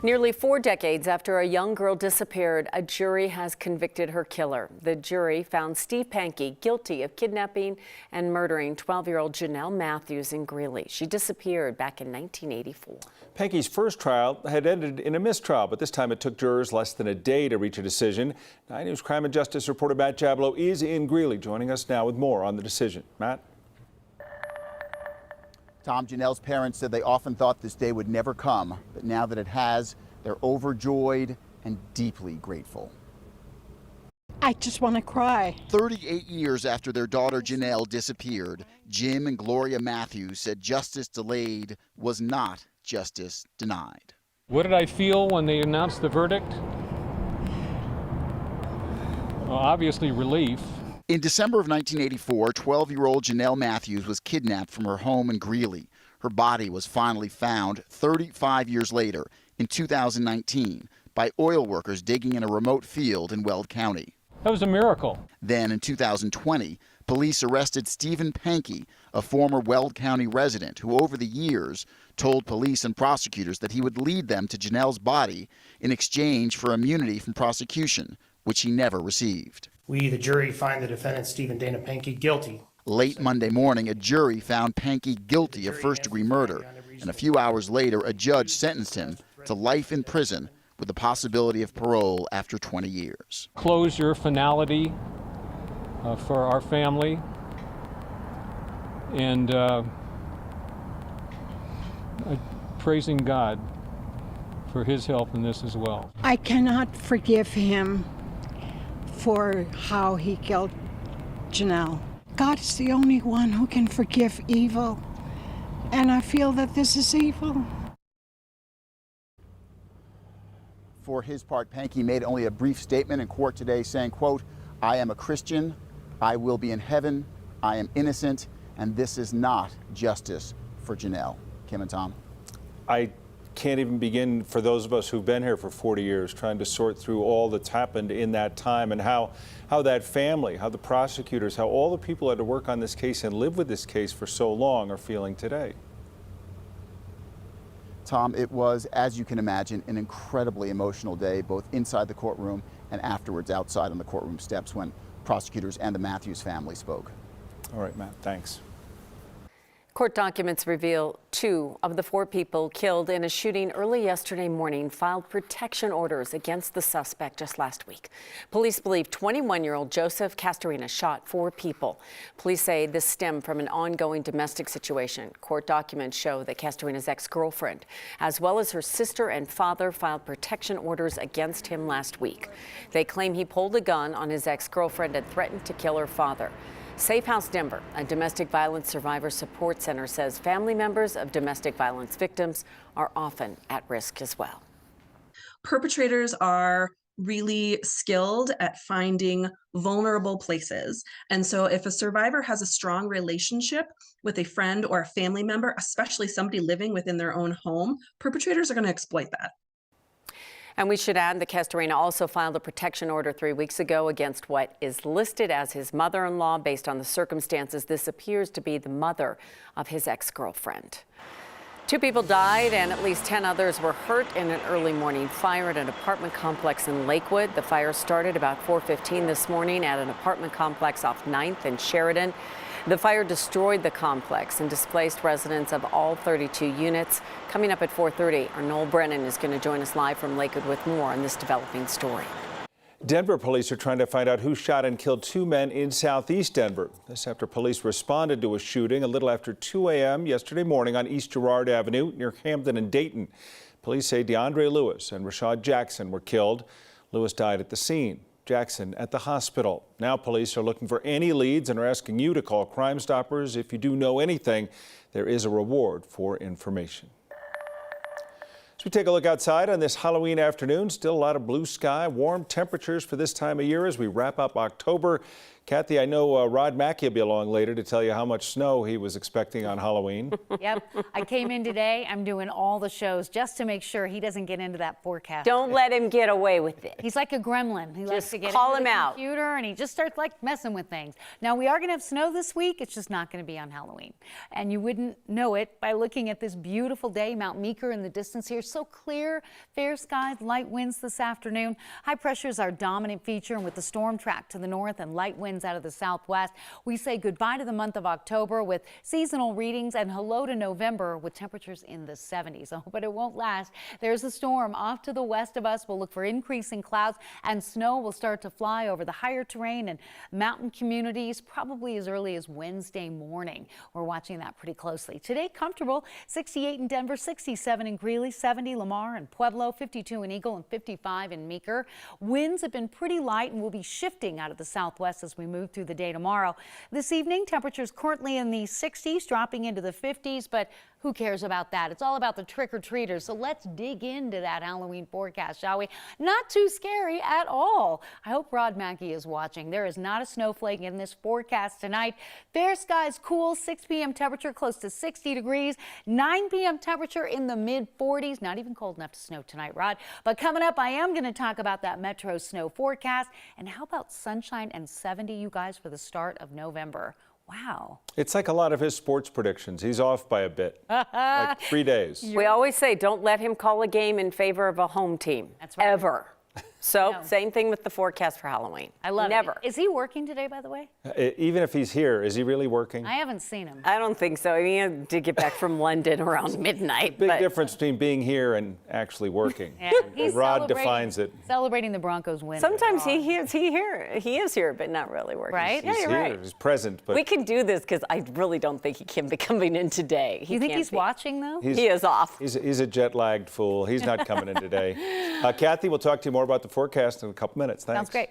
Nearly 4 decades after a young girl disappeared, a jury has convicted her killer. The jury found Steve Pankey guilty of kidnapping and murdering 12-year-old Janelle Matthews in Greeley. She disappeared back in 1984. Pankey's first trial had ended in a mistrial, but this time it took jurors less than a day to reach a decision. 9 News Crime and Justice reporter Matt Jablow is in Greeley, joining us now with more on the decision. Matt? Tom, Janelle's parents said they often thought this day would never come, but now that it has, they're overjoyed and deeply grateful. I just want to cry. 38 years after their daughter Janelle disappeared, Jim and Gloria Matthews said justice delayed was not justice denied. What did I feel when they announced the verdict? Well, obviously relief. In December of 1984, 12-year-old Janelle Matthews was kidnapped from her home in Greeley. Her body was finally found 35 years later, in 2019, by oil workers digging in a remote field in Weld County. That was a miracle. Then in 2020, police arrested Stephen Pankey, a former Weld County resident who over the years told police and prosecutors that he would lead them to Janelle's body in exchange for immunity from prosecution, which he never received. We, the jury, find the defendant, Stephen Dana Pankey, guilty. Late Monday morning, a jury found Pankey guilty of first-degree murder, and a few hours later, a judge sentenced him to life in prison with the possibility of parole after 20 years. Closure, finality for our family, and praising God for his help in this as well. I cannot forgive him for how he killed Janelle. God is the only one who can forgive evil, and I feel that this is evil. For his part, Pankey made only a brief statement in court today saying, quote, "I am a Christian, I will be in heaven, I am innocent, and this is not justice for Janelle." Kim and Tom. I can't even begin, for those of us who've been here for 40 years, trying to sort through all that's happened in that time and how that family, how the prosecutors, how all the people who had to work on this case and live with this case for so long are feeling today. Tom, it was, as you can imagine, an incredibly emotional day, both inside the courtroom and afterwards outside on the courtroom steps when prosecutors and the Matthews family spoke. All right, Matt, thanks. Court documents reveal 2 of the 4 people killed in a shooting early yesterday morning filed protection orders against the suspect just last week. Police believe 21-year-old Joseph Castorena shot 4 people. Police say this stemmed from an ongoing domestic situation. Court documents show that Castorena's ex-girlfriend, as well as her sister and father, filed protection orders against him last week. They claim he pulled a gun on his ex-girlfriend and threatened to kill her father. Safe House Denver, a domestic violence survivor support center, says family members of domestic violence victims are often at risk as well. Perpetrators are really skilled at finding vulnerable places. And so if a survivor has a strong relationship with a friend or a family member, especially somebody living within their own home, perpetrators are going to exploit that. And we should add that Castorena also filed a protection order 3 weeks ago against what is listed as his mother-in-law. Based on the circumstances, this appears to be the mother of his ex-girlfriend. 2 people died and at least 10 others were hurt in an early morning fire at an apartment complex in Lakewood. The fire started about 4:15 this morning at an apartment complex off 9th and Sheridan. The fire destroyed the complex and displaced residents of all 32 units. Coming up at 4:30, our Noel Brennan is going to join us live from Lakewood with more on this developing story. Denver police are trying to find out who shot and killed 2 men in southeast Denver. This after police responded to a shooting a little after 2 a.m. yesterday morning on East Girard Avenue near Camden and Dayton. Police say DeAndre Lewis and Rashad Jackson were killed. Lewis died at the scene. Jackson at the hospital. Now police are looking for any leads and are asking you to call Crime Stoppers if you do know anything. There is a reward for information. As we take a look outside on this Halloween afternoon, still a lot of blue sky, warm temperatures for this time of year as we wrap up October. Kathy, I know Rod Mackey will be along later to tell you how much snow he was expecting on Halloween. Yep, I came in today. I'm doing all the shows just to make sure he doesn't get into that forecast. Don't let him get away with it. He's like a gremlin. He likes Just to get call into the him out. computer and he just starts like messing with things. Now we are going to have snow this week. It's just not going to be on Halloween. And you wouldn't know it by looking at this beautiful day. Mount Meeker in the distance here. So clear, fair skies, light winds this afternoon. High pressure is our dominant feature, and with the storm track to the north and light winds out of the southwest, we say goodbye to the month of October with seasonal readings and hello to November with temperatures in the 70s. Oh, but it won't last. There's a storm off to the west of us. We'll look for increasing clouds, and snow will start to fly over the higher terrain and mountain communities probably as early as Wednesday morning. We're watching that pretty closely. Today, comfortable, 68 in Denver, 67 in Greeley, 70 Lamar and Pueblo, 52 in Eagle, and 55 in Meeker. Winds have been pretty light and will be shifting out of the southwest as we move through the day tomorrow. This evening, temperatures currently in the 60s, dropping into the 50s, but who cares about that? It's all about the trick-or-treaters. So let's dig into that Halloween forecast, shall we? Not too scary at all. I hope Rod Mackey is watching. There is not a snowflake in this forecast tonight. Fair skies, cool, 6 p.m. temperature close to 60 degrees, 9 p.m. temperature in the mid-40s. Not even cold enough to snow tonight, Rod. But coming up, I am going to talk about that metro snow forecast. And how about sunshine and 70, you guys, for the start of November? Wow. It's like a lot of his sports predictions. He's off by a bit, like 3 days. We always say don't let him call a game in favor of a home team. That's right. Ever. So No. same thing with the forecast for Halloween. I love Never. it. Is he working today, by the way? Even if he's here, is he really working? I haven't seen him. I don't think so. I mean, he did get back from London around midnight. Big but difference between being here and actually working. Yeah, he's Rod celebrating- defines it. Celebrating the Broncos win. Sometimes he is here, but not really working. Right? Yeah, He's you're here, right. he's present, but We can do this because I really don't think he can be coming in today. Do you think can't he's be. watching, though? He is off. he's a jet-lagged fool. He's not coming in today. Kathy, we'll talk to you more about the forecast in a couple minutes. Thanks. Sounds great.